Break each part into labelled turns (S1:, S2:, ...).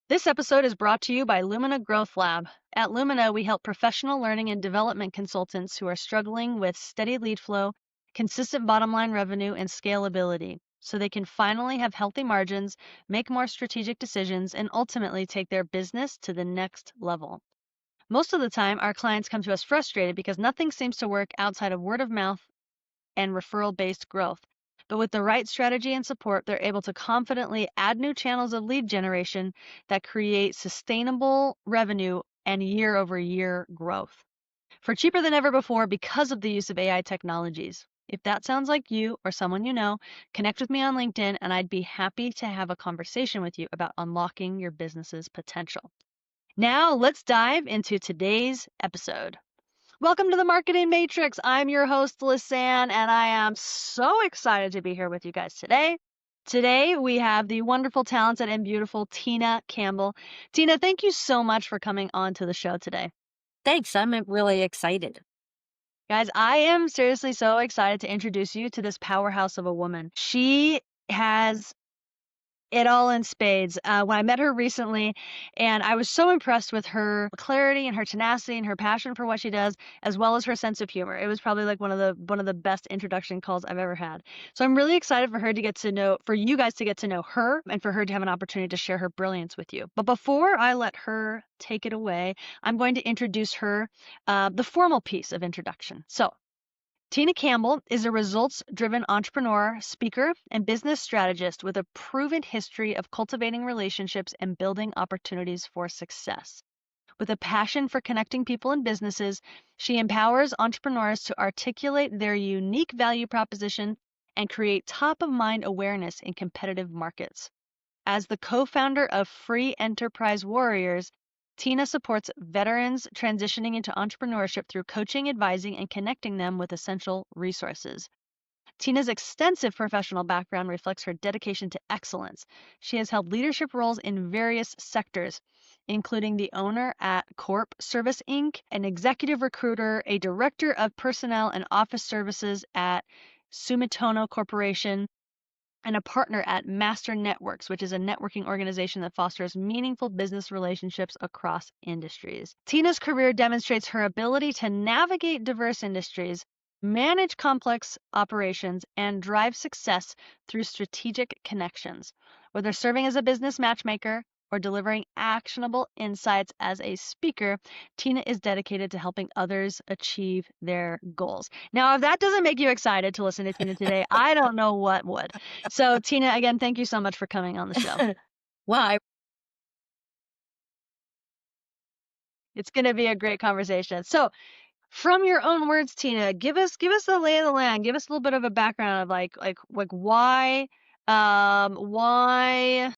S1: This episode is brought to you by Lumina Growth Lab. At Lumina, we help professional learning and development consultants who are struggling with steady lead flow, consistent bottom line revenue, and scalability, so they can finally have healthy margins, make more strategic decisions, and ultimately take their business to the next level. Most of the time, our clients come to us frustrated because nothing seems to work outside of word of mouth and referral-based growth. But with the right strategy and support, they're able to confidently add new channels of lead generation that create sustainable revenue and year-over-year growth for cheaper than ever before because of the use of AI technologies. If that sounds like you or someone you know, connect with me on LinkedIn and I'd be happy to have a conversation with you about unlocking your business's potential. Now, let's dive into today's episode. Welcome to the Marketing Matrix. I'm your host, Lisanne, and I am so excited to be here with you guys today. Today, we have the wonderful, talented, and beautiful Tina Campbell. Tina, thank you so much for coming on to the show today.
S2: Thanks. I'm really excited.
S1: Guys, I am seriously so excited to introduce you to this powerhouse of a woman. She has it all in spades. When I met her recently, and I was so impressed with her clarity and her tenacity and her passion for what she does, as well as her sense of humor. It was probably like one of the best introduction calls I've ever had. So I'm really excited for you guys to get to know her, and for her to have an opportunity to share her brilliance with you. But before I let her take it away, I'm going to introduce her, the formal piece of introduction. So, Tina Campbell is a results-driven entrepreneur, speaker, and business strategist with a proven history of cultivating relationships and building opportunities for success. With a passion for connecting people and businesses, she empowers entrepreneurs to articulate their unique value proposition and create top-of-mind awareness in competitive markets. As the co-founder of Free Enterprise Warriors, Tina supports veterans transitioning into entrepreneurship through coaching, advising, and connecting them with essential resources. Tina's extensive professional background reflects her dedication to excellence. She has held leadership roles in various sectors, including the owner at Corp Service Inc., an executive recruiter, a director of personnel and office services at Sumitomo Corporation, and a partner at Master Networks, which is a networking organization that fosters meaningful business relationships across industries. Tina's career demonstrates her ability to navigate diverse industries, manage complex operations, and drive success through strategic connections. Whether serving as a business matchmaker or delivering actionable insights as a speaker, Tina is dedicated to helping others achieve their goals. Now, if that doesn't make you excited to listen to Tina today, I don't know what would. So, Tina, again, thank you so much for coming on the show.
S2: Well,
S1: It's going to be a great conversation. So, from your own words, Tina, give us the lay of the land. Give us a little bit of a background of like why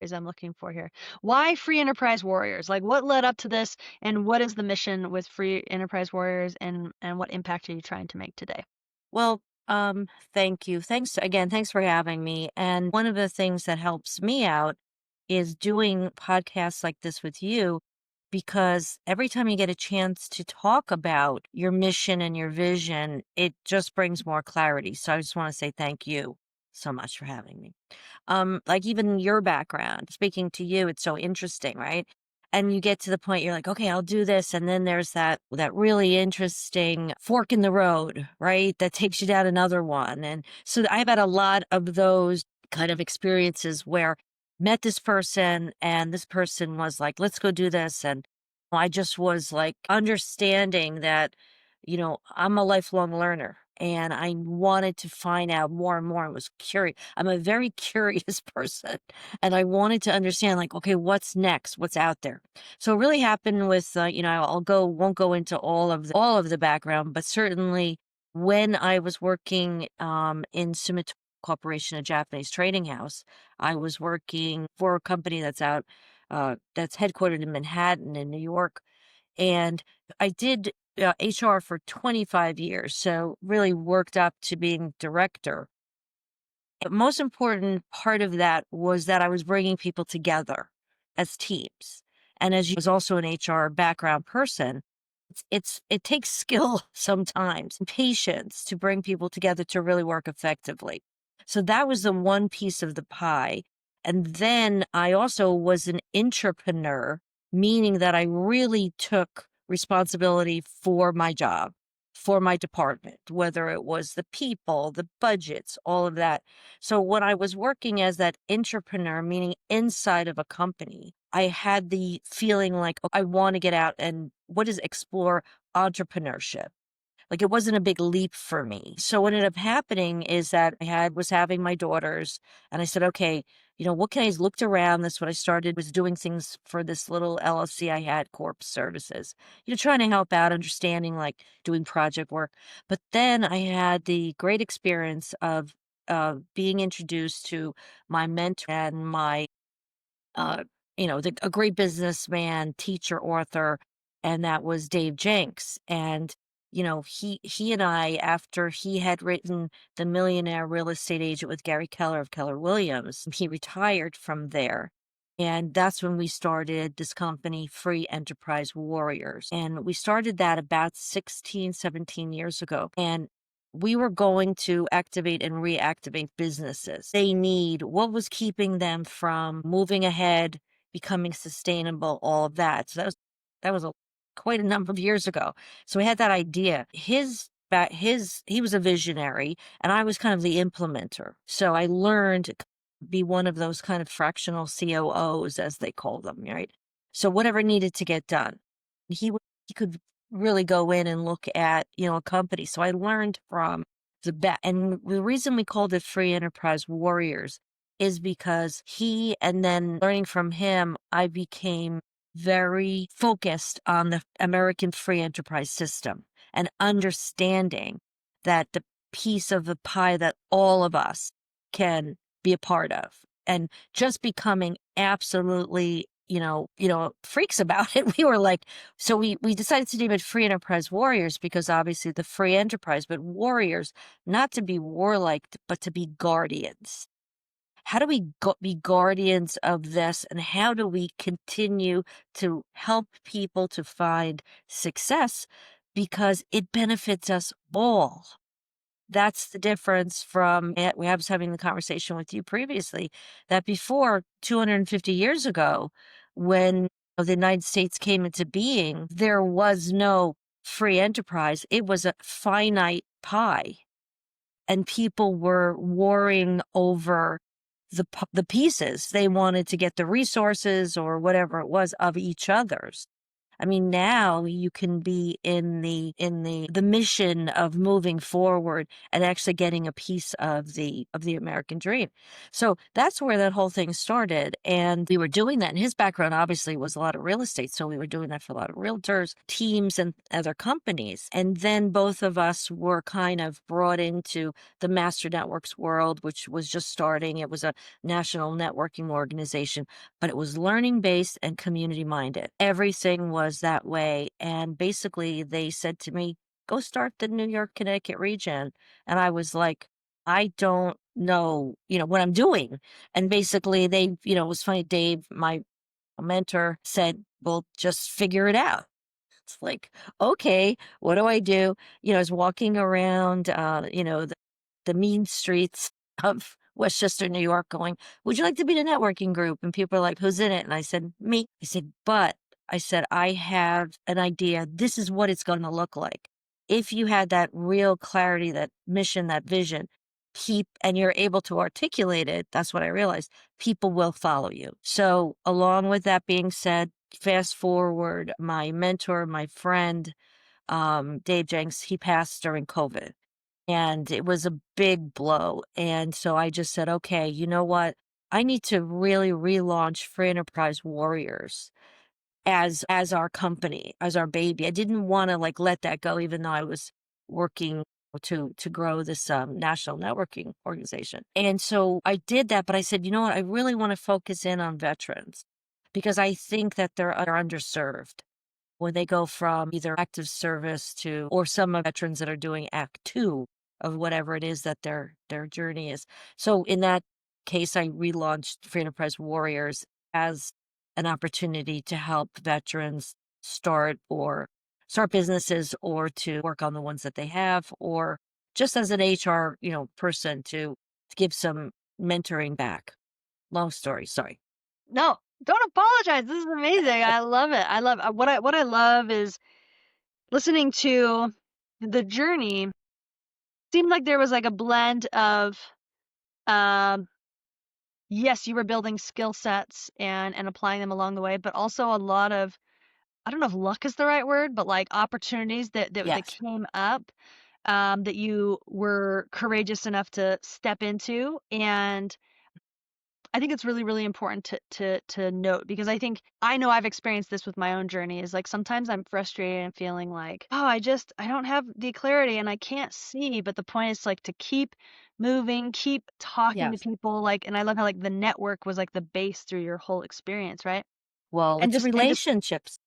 S1: is I'm looking for here. Why Free Enterprise Warriors? Like what led up to this, and what is the mission with Free Enterprise Warriors, and what impact are you trying to make today?
S2: well, thank you. Thanks again. Thanks for having me. And one of the things that helps me out is doing podcasts like this with you, because every time you get a chance to talk about your mission and your vision, it just brings more clarity. So I just want to say thank you so much for having me. Like even your background, speaking to you, it's so interesting, right? And you get to the point you're like, okay, I'll do this. And then there's that really interesting fork in the road, right? That takes you down another one. And so I've had a lot of those kind of experiences where met this person and this person was like, let's go do this. And I just was like understanding that, I'm a lifelong learner and I wanted to find out more and more. I was curious. I'm a very curious person and I wanted to understand like, okay, what's next? What's out there? So it really happened with, won't go into all of the background, but certainly when I was working, in Sumitomo Corporation, a Japanese trading house, I was working for a company that's headquartered in Manhattan in New York. And I did HR for 25 years, so really worked up to being director. But most important part of that was that I was bringing people together as teams. And as you was also an HR background person, it takes skill sometimes and patience to bring people together to really work effectively. So that was the one piece of the pie. And then I also was an entrepreneur, meaning that I really took responsibility for my job, for my department, whether it was the people, the budgets, all of that. So when I was working as that entrepreneur, meaning inside of a company, I had the feeling like, "Oh, I want to get out and what is explore entrepreneurship." Like, it wasn't a big leap for me. So what ended up happening is that was having my daughters, and I said, "Okay, what can I" looked around, that's what I started, was doing things for this little LLC I had, Corp Services, trying to help out, understanding, like, doing project work. But then I had the great experience of, being introduced to my mentor and my uh, a great businessman, teacher, author, and that was Dave Jenks. And he and I, after he had written The Millionaire Real Estate Agent with Gary Keller of Keller Williams, he retired from there. And that's when we started this company, Free Enterprise Warriors. And we started that about 16, 17 years ago. And we were going to activate and reactivate businesses. What was keeping them from moving ahead, becoming sustainable, all of that. So that was quite a number of years ago. So we had that idea. He was a visionary and I was kind of the implementer. So I learned to be one of those kind of fractional COOs, as they call them, right? So whatever needed to get done. He could really go in and look at, a company. So I learned from the best. And the reason we called it Free Enterprise Warriors is because and then learning from him, I became very focused on the American free enterprise system and understanding that the piece of the pie that all of us can be a part of, and just becoming absolutely freaks about it. We were like, so we decided to name it Free Enterprise Warriors because obviously the free enterprise, but warriors, not to be warlike, but to be guardians. How do we be guardians of this, and how do we continue to help people to find success because it benefits us all? That's the difference from we I was having the conversation with you previously that before 250 years ago, when the United States came into being, there was no free enterprise. It was a finite pie, and people were warring over the pieces. They wanted to get the resources or whatever it was of each other's. I mean, now you can be in the mission of moving forward and actually getting a piece of the American dream. So that's where that whole thing started. And we were doing that. And his background obviously was a lot of real estate. So we were doing that for a lot of realtors, teams, and other companies. And then both of us were kind of brought into the Master Networks world, which was just starting. It was a national networking organization, but it was learning based and community minded. Everything was that way. And basically, they said to me, go start the New York, Connecticut region. And I was like, I don't know, what I'm doing. And basically, it was funny. Dave, my mentor, said, well, just figure it out. It's like, okay, what do I do? I was walking around, the mean streets of Westchester, New York, going, would you like to be in a networking group? And people are like, who's in it? And I said, me. I said, but I said, I have an idea. This is what it's going to look like. If you had that real clarity, that mission, that vision, and you're able to articulate it, that's what I realized, people will follow you. So along with that being said, fast forward, my mentor, my friend, Dave Jenks, he passed during COVID. And it was a big blow. And so I just said, okay, you know what? I need to really relaunch Free Enterprise Warriors as our company, as our baby. I didn't want to like let that go, even though I was working to grow this national networking organization. And so I did that, but I said, you know what? I really want to focus in on veterans because I think that they're underserved when they go from either active service or some of veterans that are doing Act Two of whatever it is that their journey is. So in that case, I relaunched Free Enterprise Warriors as an opportunity to help veterans start businesses or to work on the ones that they have, or just as an HR, person to give some mentoring back. Long story, sorry.
S1: No, don't apologize. This is amazing. I love it. I love what I love is listening to the journey. Seemed like there was like a blend of um yes, you were building skill sets and applying them along the way, but also a lot of, I don't know if luck is the right word, but like opportunities that
S2: Yes.
S1: came up, that you were courageous enough to step into. And I think it's really, really important to note, because I know I've experienced this with my own journey, is like sometimes I'm frustrated and feeling like, oh, I don't have the clarity and I can't see. But the point is like to keep moving, keep talking to
S2: Yes.
S1: people, like, and I love how like the network was like the base through your whole experience, right?
S2: Well,
S1: And
S2: it's
S1: just
S2: relationships.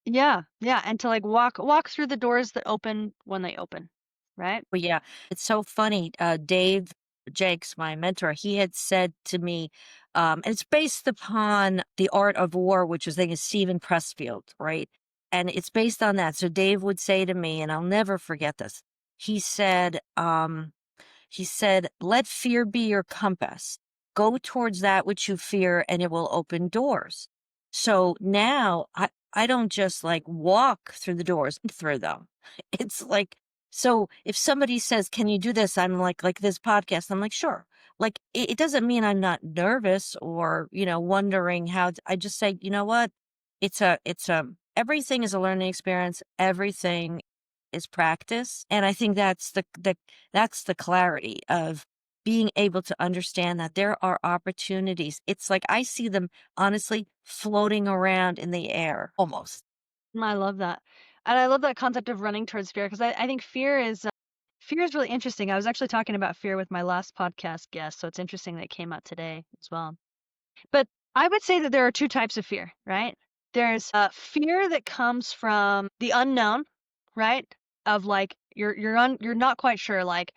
S1: yeah, yeah, and to like walk through the doors that open when they open, right?
S2: Well, yeah, it's so funny. Dave Jakes, my mentor, he had said to me, and it's based upon The Art of War, which is, I think, is Stephen Pressfield, right? And it's based on that. So Dave would say to me, and I'll never forget this. He said, "Let fear be your compass. Go towards that which you fear, and it will open doors." So now I don't just like walk through the doors through them. It's like, so if somebody says, "Can you do this?" I'm like this podcast. I'm like, sure. Like it doesn't mean I'm not nervous or wondering how. I just say, you know what? It's a everything is a learning experience. Everything is practice, and I think that's the clarity of being able to understand that there are opportunities. It's like I see them honestly floating around in the air almost.
S1: I love that. And I love that concept of running towards fear, because I think fear is really interesting. I was actually talking about fear with my last podcast guest, so it's interesting that it came out today as well. But I would say that there are two types of fear, right? There's fear that comes from the unknown, right? Of like you're not quite sure, like,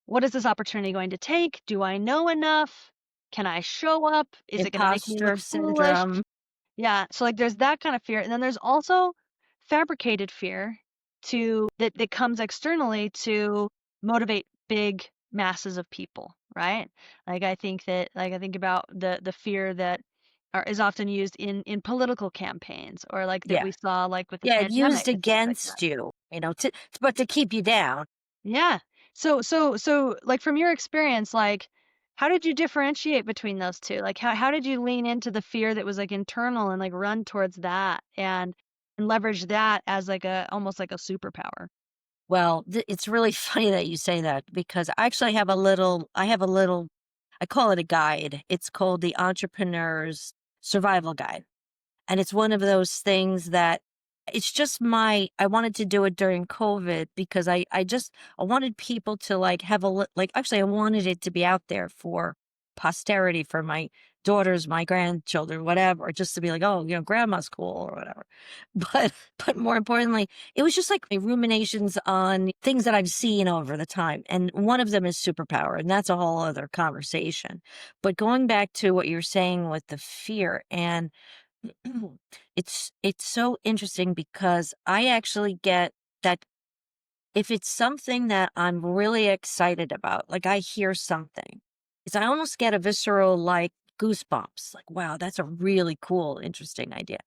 S1: what is this opportunity going to take? Do I know enough? Can I show up? Is it going to make me
S2: Imposter
S1: look foolish?
S2: syndrome.
S1: Yeah, so, like, there's that kind of fear, and then there's also fabricated fear that comes externally to motivate big masses of people, right? I think about the fear that is often used in political campaigns, or, like, that
S2: Yeah.
S1: we saw, like, with the
S2: Yeah, used
S1: pandemic and things like that.
S2: against you, but to keep you down.
S1: Yeah. So, like, from your experience, like, how did you differentiate between those 2? Like, how did you lean into the fear that was, like, internal and, like, run towards that and leverage that as, like, almost like a superpower?
S2: Well, it's really funny that you say that because I actually have a little, I call it a guide. It's called the Entrepreneur's Survival Guide. And it's one of those things that it's just I wanted to do it during COVID because I wanted people to like have like, actually, I wanted it to be out there for posterity, for my daughters, my grandchildren, whatever, just to be like, oh, grandma's cool or whatever. But more importantly, it was just like my ruminations on things that I've seen over the time. And one of them is superpower, and that's a whole other conversation. But going back to what you're saying with the fear, and it's so interesting because I actually get that if it's something that I'm really excited about, like I hear something, is I almost get a visceral like goosebumps, like, wow, that's a really cool, interesting idea.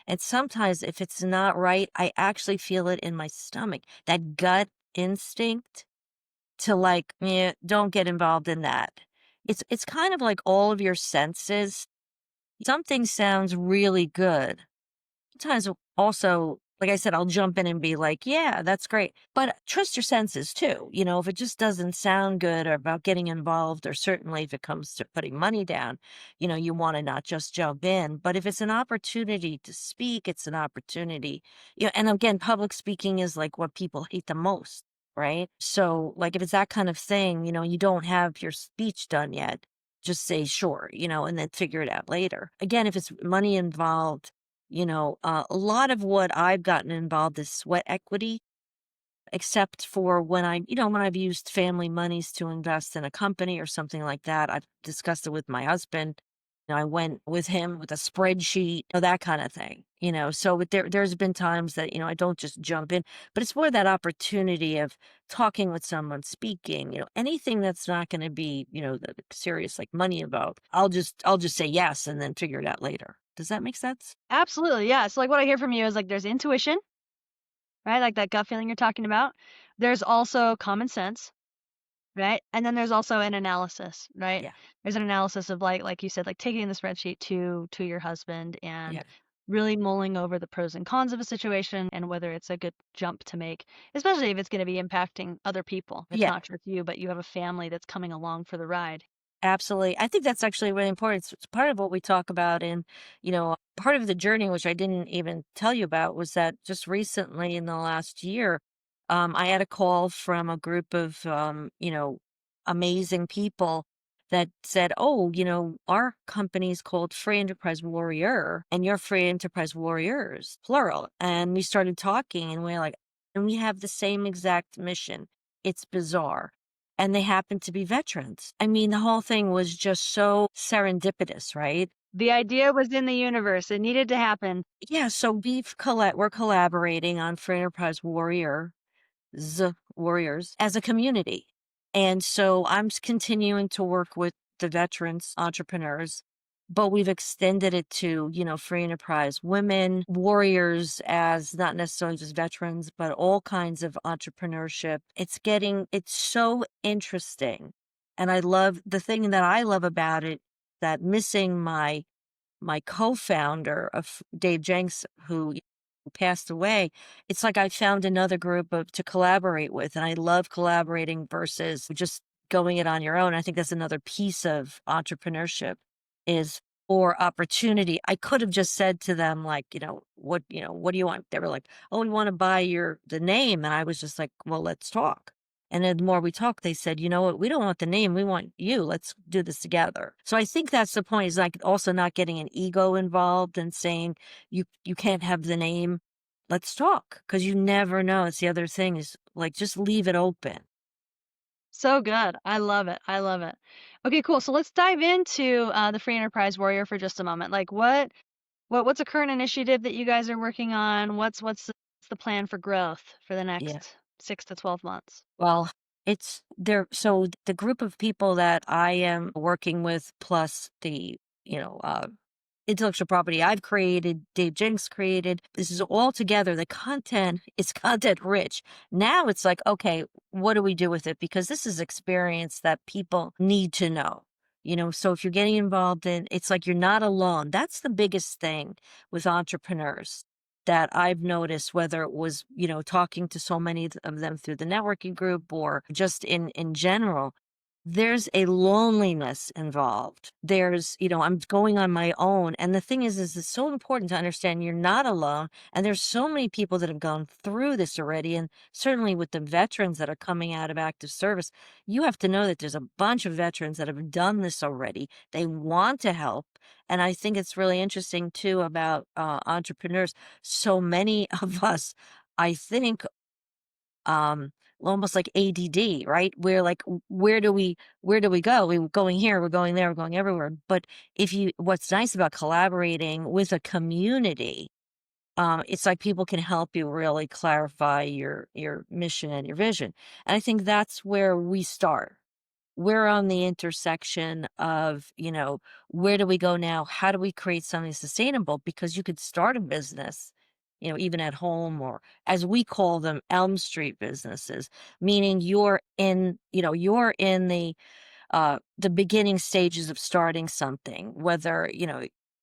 S2: And sometimes if it's not right, I actually feel it in my stomach, that gut instinct to like, yeah, don't get involved in that. It's kind of like all of your senses. Something sounds really good. Sometimes also, like I said, I'll jump in and be like, yeah, that's great. But trust your senses too. If it just doesn't sound good or about getting involved, or certainly if it comes to putting money down, you want to not just jump in. But if it's an opportunity to speak, it's an opportunity. And again, public speaking is like what people hate the most, right? So, like, if it's that kind of thing, you don't have your speech done yet, just say sure, and then figure it out later. Again, if it's money involved, a lot of what I've gotten involved is sweat equity, except for when I've used family monies to invest in a company or something like that. I've discussed it with my husband. I went with him with a spreadsheet, that kind of thing, So there's been times that, I don't just jump in, but it's more that opportunity of talking with someone, speaking, anything that's not going to be, the serious like money involved. I'll just say yes and then figure it out later. Does that make sense?
S1: Absolutely, yeah. So, like, what I hear from you is, like, there's intuition, right? Like that gut feeling you're talking about. There's also common sense, right? And then there's also an analysis, right?
S2: Yeah.
S1: There's an analysis of like you said, like taking the spreadsheet to your husband
S2: Yeah.
S1: and really mulling over the pros and cons of a situation and whether it's a good jump to make, especially if it's going to be impacting other people. It's
S2: Yeah.
S1: not just you, but you have a family that's coming along for the ride.
S2: Absolutely. I think that's actually really important. It's part of what we talk about in, part of the journey, which I didn't even tell you about, was that just recently in the last year, I had a call from a group of, amazing people that said, oh, our company's called Free Enterprise Warrior and you're Free Enterprise Warriors, plural. And we started talking and we're like, and we have the same exact mission. It's bizarre and they happen to be veterans. I mean, the whole thing was just so serendipitous, right?
S1: The idea was in the universe. It needed to happen.
S2: Yeah, so we're collaborating on Free Enterprise Warriors as a community. And so continuing to work with the veterans entrepreneurs, but we've extended it to, free enterprise women, warriors as not necessarily just veterans, but all kinds of entrepreneurship. It's so interesting. And the thing that I love about it, that missing my co-founder of Dave Jenks, who passed away, it's like I found another group to collaborate with. And I love collaborating versus just going it on your own. I think that's another piece of entrepreneurship is for opportunity. I could have just said to them, like, what do you want? They were like, oh, we want to buy the name. And I was just like, well, let's talk. And then the more we talked, they said, you know what? We don't want the name. We want you. Let's do this together. So I think that's the point, is like also not getting an ego involved and saying you can't have the name. Let's talk, because you never know. It's the other thing, is like, just leave it open.
S1: So good. I love it. I love it. Okay, cool. So let's dive into the Free Enterprise Warrior for just a moment. Like what's a current initiative that you guys are working on? What's the plan for growth for the
S2: Yeah.
S1: next 6 to 12 months?
S2: Well, it's there. So the group of people that I am working with, plus the, intellectual property I've created, Dave Jenks created, this is all together. The content is content rich. Now it's like, okay, what do we do with it? Because this is experience that people need to know. So if you're getting involved in, it's like you're not alone. That's the biggest thing with entrepreneurs that I've noticed, whether it was, talking to so many of them through the networking group or just in general, there's a loneliness involved. I'm going on my own. And the thing is it's so important to understand you're not alone. And there's so many people that have gone through this already. And certainly with the veterans that are coming out of active service, you have to know that there's a bunch of veterans that have done this already. They want to help. And I think it's really interesting too about entrepreneurs. So many of us, I think, um almost like ADD, right? We're like, where do we go? We're going here, we're going there, we're going everywhere. But what's nice about collaborating with a community, it's like people can help you really clarify your mission and your vision. And I think that's where we start. We're on the intersection of, where do we go now? How do we create something sustainable? Because you could start a business, even at home, or as we call them, Elm Street businesses, meaning you're in the beginning stages of starting something, whether,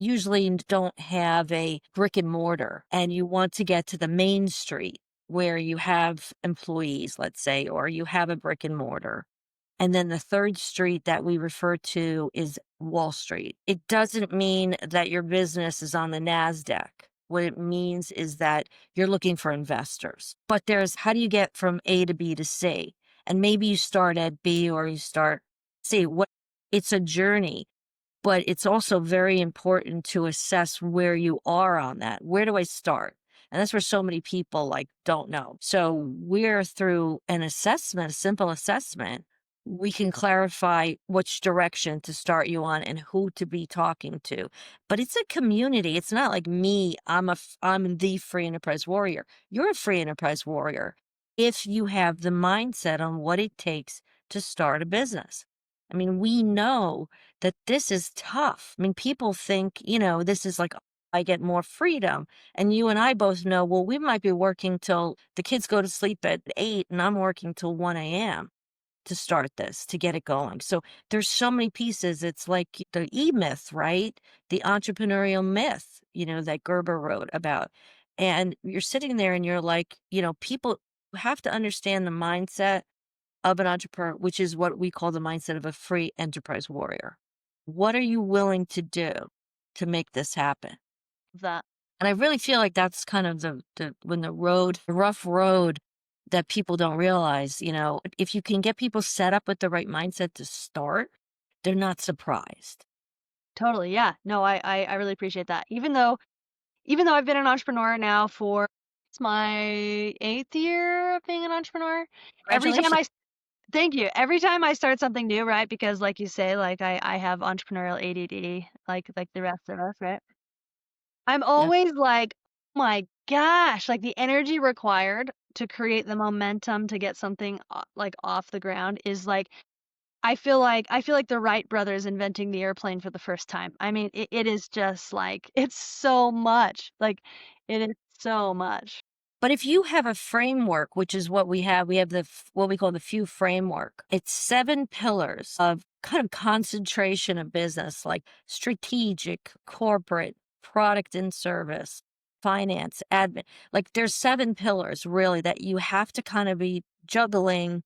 S2: usually you don't have a brick and mortar and you want to get to the main street where you have employees, let's say, or you have a brick and mortar. And then the third street that we refer to is Wall Street. It doesn't mean that your business is on the NASDAQ. What it means is that you're looking for investors. But there's, how do you get from A to B to C? And maybe you start at B or you start C. It's a journey, but it's also very important to assess where you are on that. Where do I start? And that's where so many people like don't know. So we're through an assessment, a simple assessment, we can clarify which direction to start you on and who to be talking to. But it's a community. It's not like me, I'm the free enterprise warrior. You're a free enterprise warrior if you have the mindset on what it takes to start a business. I mean, we know that this is tough. I mean, people think, this is like, I get more freedom. And you and I both know, well, we might be working till the kids go to sleep at 8 and I'm working till 1 a.m. to start this, to get it going. So there's so many pieces. It's like the E-myth, right? The entrepreneurial myth, that Gerber wrote about. And you're sitting there and you're like, people have to understand the mindset of an entrepreneur, which is what we call the mindset of a free enterprise warrior. What are you willing to do to make this happen?
S1: That
S2: And I really feel like that's kind of the rough road that people don't realize, if you can get people set up with the right mindset to start, they're not surprised.
S1: totally, yeah. No, I really appreciate that. Even though I've been an entrepreneur now for it's my 8th year of being an entrepreneur, every time
S2: Congratulations.
S1: I thank you. Every time I start something new, right? Because like you say, like I have entrepreneurial ADD, like the rest of us, right? I'm
S2: Yeah.
S1: always like, "Oh my gosh," like the energy required to create the momentum to get something like off the ground is like I feel like the Wright brothers inventing the airplane for the first time. I mean, it is just like it's so much. Like it is so much.
S2: But if you have a framework, which is what we have what we call the few framework. It's 7 pillars of kind of concentration of business, like strategic, corporate, product and service, finance, admin. Like there's 7 pillars really that you have to kind of be juggling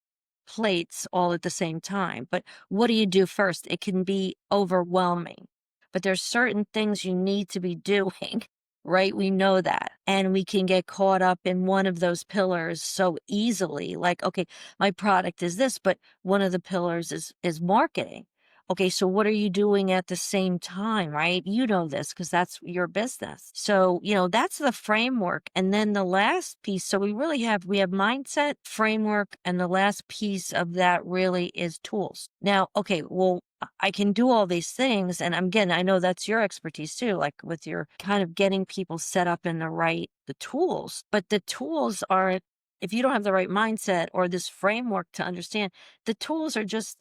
S2: plates all at the same time. But what do you do first? It can be overwhelming. But there's certain things you need to be doing, right? We know that. And we can get caught up in one of those pillars so easily. Like, okay, my product is this, but one of the pillars is marketing. Okay, so what are you doing at the same time, right? You know this because that's your business. So, that's the framework. And then the last piece, so we have mindset, framework, and the last piece of that really is tools. Now, okay, well, I can do all these things. And again, I know that's your expertise too, like with your kind of getting people set up in the tools. But the tools are, if you don't have the right mindset or this framework to understand, the tools are just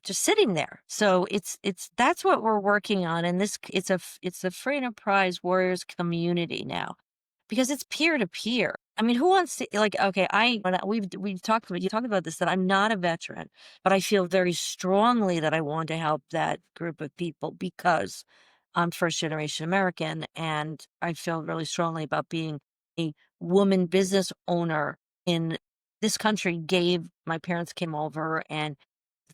S2: sitting there. So that's what we're working on. And it's a free enterprise warriors community now because it's peer to peer. I mean, who wants to like, okay, we've talked about this, that I'm not a veteran, but I feel very strongly that I want to help that group of people because I'm first generation American and I feel really strongly about being a woman business owner in this country. My parents came over and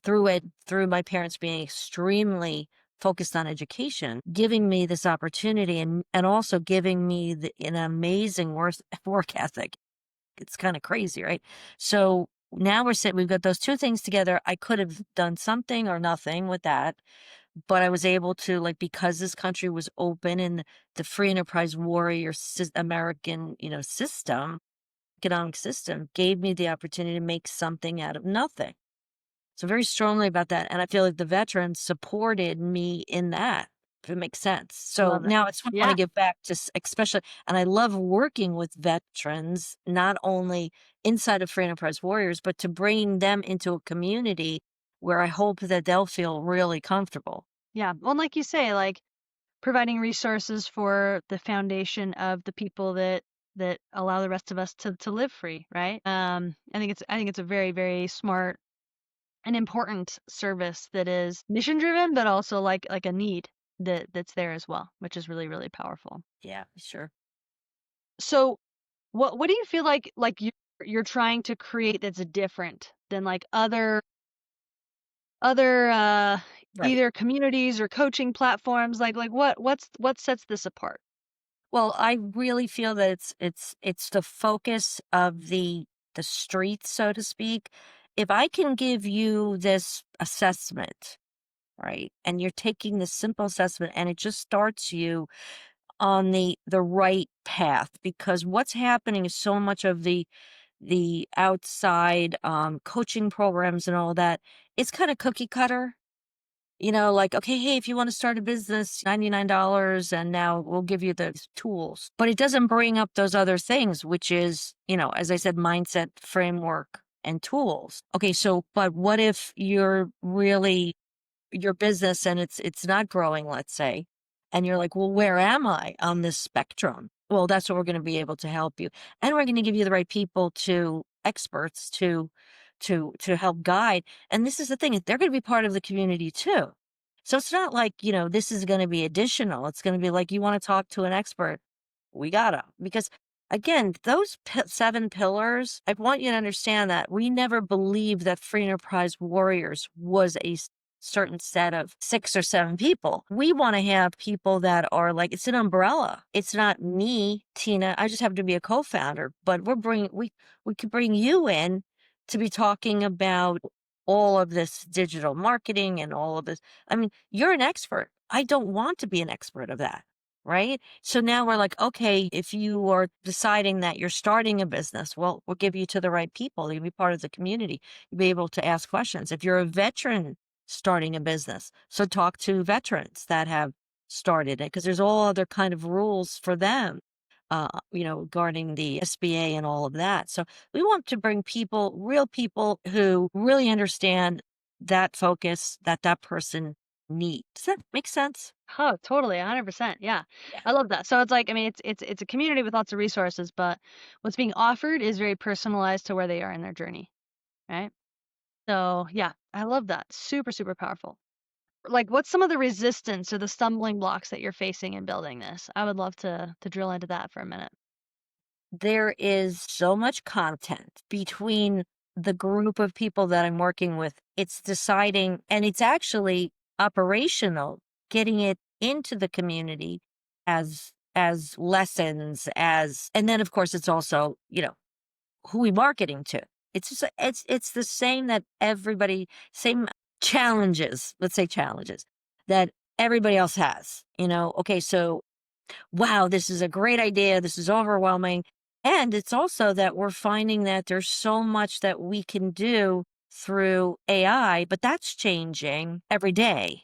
S2: through my parents being extremely focused on education, giving me this opportunity and also giving me an amazing work ethic. It's kind of crazy, right? So now we've got those two things together. I could have done something or nothing with that, but I was able to, like, because this country was open and the free enterprise warrior American, economic system gave me the opportunity to make something out of nothing. So very strongly about that, and I feel like the veterans supported me in that, if it makes sense.
S1: I
S2: So
S1: love it.
S2: now it's what I wanna
S1: Yeah.
S2: give back to especially, and I love working with veterans, not only inside of Free Enterprise Warriors, but to bring them into a community where I hope that they'll feel really comfortable.
S1: Yeah. Well, and like you say, like providing resources for the foundation of the people that allow the rest of us to live free, right? I think it's a very, very smart and important service that is mission driven, but also like a need that's there as well, which is really, really powerful.
S2: Yeah, sure.
S1: So what do you feel like you're trying to create that's different than like other
S2: Right.
S1: either communities or coaching platforms? Like what sets this apart?
S2: Well, I really feel that it's the focus of the streets, so to speak. If I can give you this assessment, right, and you're taking this simple assessment and it just starts you on the right path, because what's happening is so much of the outside coaching programs and all that, it's kind of cookie cutter. Like, okay, hey, if you want to start a business, $99, and now we'll give you the tools. But it doesn't bring up those other things, which is, as I said, mindset, framework, and tools. Okay, so, but what if you're really your business and it's not growing, let's say, and you're like, well, where am I on this spectrum? Well, that's what we're going to be able to help you. And we're going to give you the right people to experts to help guide. And this is the thing, they're going to be part of the community too. So it's not like, this is going to be additional. It's going to be like, you want to talk to an expert, we gotta. Because again, those 7 pillars, I want you to understand that we never believed that Free Enterprise Warriors was a certain set of 6 or 7 people. We want to have people that are like, it's an umbrella. It's not me, Tina. I just happen to be a co-founder, but we could bring you in to be talking about all of this digital marketing and all of this. I mean, you're an expert. I don't want to be an expert of that. Right. So now we're like, okay, if you are deciding that you're starting a business, well, we'll give you to the right people. You'll be part of the community. You'll be able to ask questions. If you're a veteran starting a business, so talk to veterans that have started it, because there's all other kind of rules for them, regarding the SBA and all of that. So we want to bring people, real people who really understand that focus that that person needs. Does that make sense?
S1: Oh, totally, 100%. Yeah.
S2: Yeah.
S1: I love that. So it's like, I mean, it's a community with lots of resources, but what's being offered is very personalized to where they are in their journey, right? So, yeah, I love that. Super, super powerful. Like, what's some of the resistance or the stumbling blocks that you're facing in building this? I would love to drill into that for a minute.
S2: There is so much content between the group of people that I'm working with. It's deciding, and it's actually operational, getting it into the community as lessons, and then of course it's also, who we marketing to. It's just, it's the same that everybody, same challenges, let's say challenges that everybody else has. Okay, so wow, this is a great idea. This is overwhelming. And it's also that we're finding that there's so much that we can do through AI, but that's changing every day.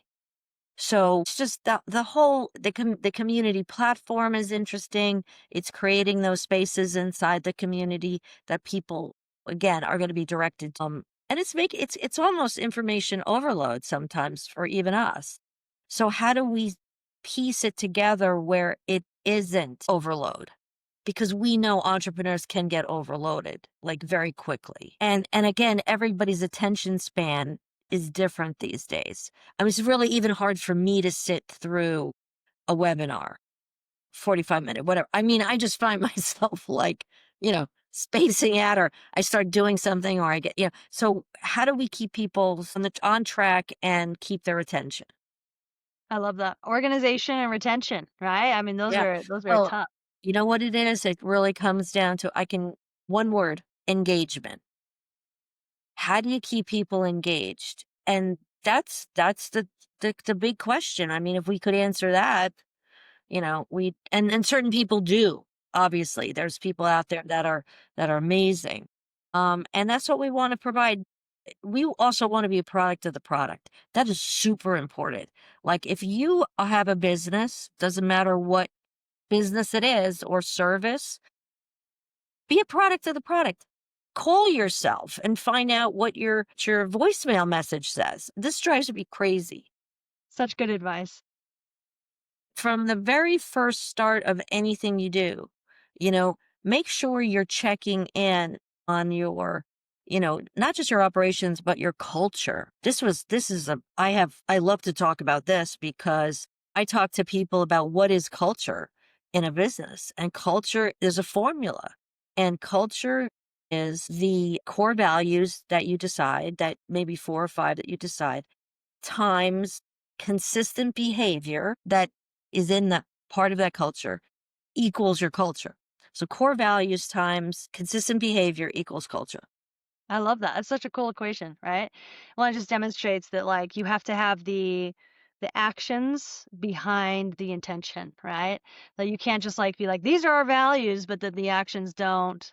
S2: So it's just the whole the community platform is interesting. It's creating those spaces inside the community that people again are going to be directed and it's almost information overload sometimes for even us. So how do we piece it together where it isn't overload? Because we know entrepreneurs can get overloaded like very quickly. And again, everybody's attention span is different these days. I mean, it's really even hard for me to sit through a webinar, 45-minute, whatever. I mean, I just find myself like, spacing out, or I start doing something, or I get, so how do we keep people on track and keep their attention?
S1: I love that. Organization and retention, right? I mean,
S2: Yeah.
S1: those are
S2: Well,
S1: tough.
S2: you know what it is? It really comes down to, one word, engagement. How do you keep people engaged? And that's the big question. I mean, if we could answer that, we and certain people do. Obviously, there's people out there that are amazing. And that's what we want to provide. We also want to be a product of the product. That is super important. Like if you have a business, doesn't matter what business it is or service, be a product of the product. Call yourself and find out what your voicemail message says. This drives me crazy.
S1: Such good advice.
S2: From the very first start of anything you do, you know, make sure you're checking in on your, not just your operations, but your culture. I love to talk about this because I talk to people about what is culture in a business, and culture is a formula. And culture is the core values that you decide, that maybe 4 or 5 that you decide, times consistent behavior that is in the part of that culture equals your culture. So core values times consistent behavior equals culture.
S1: I love that. That's such a cool equation, right? Well, it just demonstrates that like you have to have the actions behind the intention, right? That you can't just like be like, these are our values, but that the actions don't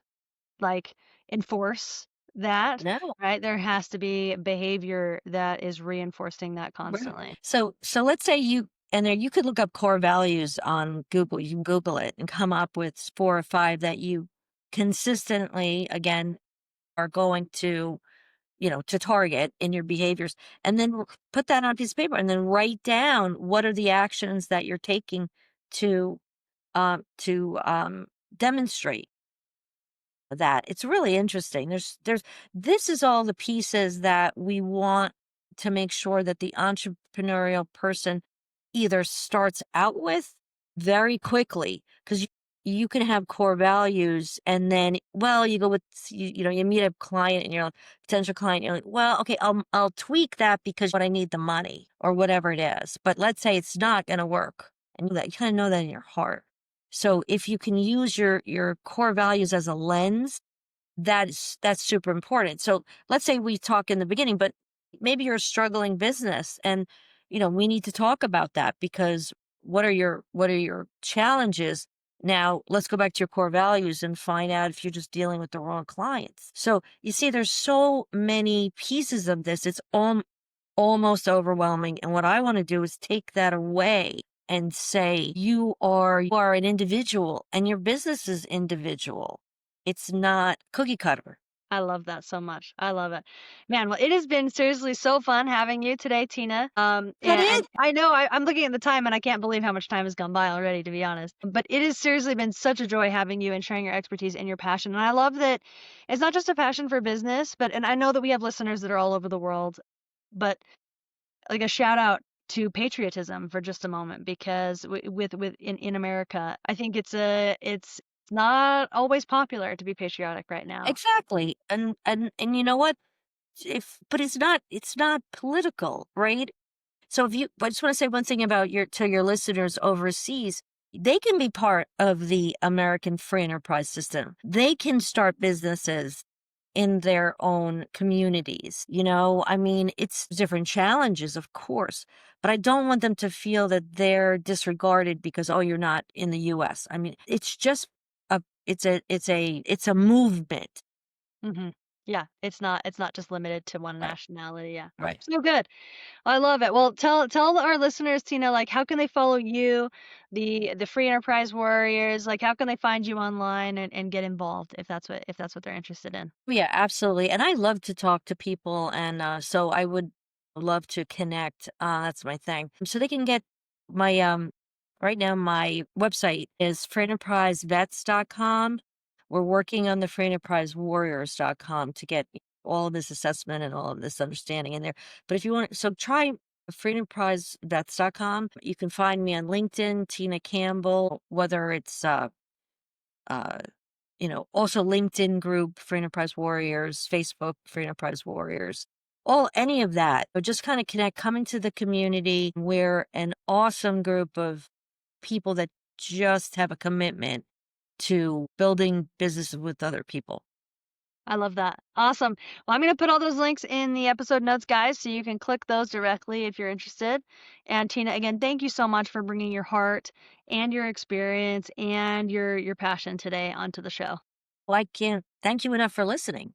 S1: like enforce that,
S2: No.
S1: right? There has to be behavior that is reinforcing that
S2: Right.
S1: constantly.
S2: So let's say and there you could look up core values on Google. You can Google it and come up with 4 or 5 that you consistently, again, are going to, to target in your behaviors, and then put that on a piece of paper and then write down what are the actions that you're taking to demonstrate that. It's really interesting. This is all the pieces that we want to make sure that the entrepreneurial person either starts out with very quickly, because you can have core values and then, well, you go with, you meet a client and you're like, potential client, you're like, well, okay, I'll tweak that because what I need the money or whatever it is. But let's say it's not going to work, and you kind of know that in your heart. So if you can use your core values as a lens, that's super important. So let's say we talk in the beginning, but maybe you're a struggling business, and we need to talk about that, because what are your challenges? Now let's go back to your core values and find out if you're just dealing with the wrong clients. So you see, there's so many pieces of this. It's almost overwhelming. And what I want to do is take that away and say, you are an individual and your business is individual. It's not cookie cutter.
S1: I love that so much. I love it. Man, well, it has been seriously so fun having you today, Tina.
S2: Is that
S1: And
S2: it?
S1: I know I'm looking at the time and I can't believe how much time has gone by already, to be honest. But it has seriously been such a joy having you and sharing your expertise and your passion. And I love that it's not just a passion for business, and I know that we have listeners that are all over the world, but like a shout out to patriotism for just a moment, because with in America, I think it's not always popular to be patriotic right now.
S2: Exactly. And you know what? If but it's not political, right? So I just want to say one thing about your listeners overseas. They can be part of the American free enterprise system. They can start businesses in their own communities. I mean, it's different challenges, of course, but I don't want them to feel that they're disregarded because, oh, you're not in the US. I mean, it's just it's a movement.
S1: Mhm. Yeah, it's not just limited to one
S2: Right.
S1: nationality, yeah.
S2: Right.
S1: So good. I love it. Well, tell our listeners, Tina, like, how can they follow you, the Free Enterprise Warriors? Like, how can they find you online and get involved if that's what they're interested in?
S2: Yeah, absolutely. And I love to talk to people. And so I would love to connect. That's my thing. So they can get my, right now, my website is freeenterprisevets.com. We're working on the freeenterprisewarriors.com to get all of this assessment and all of this understanding in there. But if you want, so try freeenterprisevets.com. You can find me on LinkedIn, Tina Campbell, whether it's, uh, also LinkedIn group for Enterprise Warriors, Facebook for Enterprise Warriors, any of that. But just kind of connect, come into the community. We're an awesome group of people that just have a commitment to building businesses with other people.
S1: I love that. Awesome. Well, I'm going to put all those links in the episode notes, guys, so you can click those directly if you're interested. And Tina, again, thank you so much for bringing your heart and your experience and your passion today onto the show.
S2: Well, I can't thank you enough for listening.